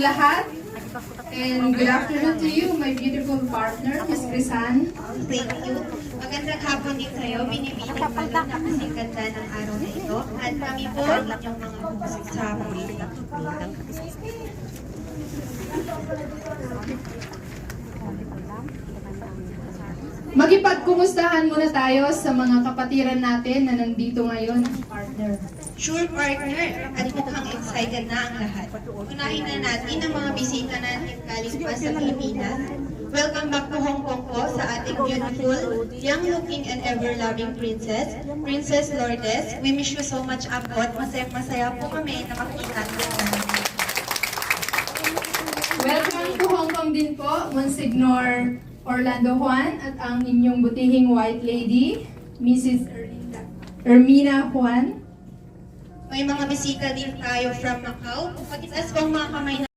lahat. And good afternoon to you, my beautiful partner, Ms. Crisan. Thank you. Magandang hapon din sa'yo. Binibining Malo na kasing ganda ng araw na ito. At kami po, inyong mga hubusik sa huli. Magipagkumustahan muna tayo sa mga kapatiran natin na nandito ngayon, partner. Sure, partner. At mukhang excited na ang lahat. Unahin na natin ang mga bisita natin galing pa sa Pilipinas. Welcome back to Hong Kong po sa ating beautiful, young-looking and ever-loving princess, Princess Lourdes. We wish you so much abot. Masaya po kami na makita natin. Welcome to Hong Kong din po, Monsignor Orlando Juan at ang inyong butihing white lady, Mrs. Ermina Juan. May mga bisita din tayo from Macau. Pagkitaas po ang mga kamay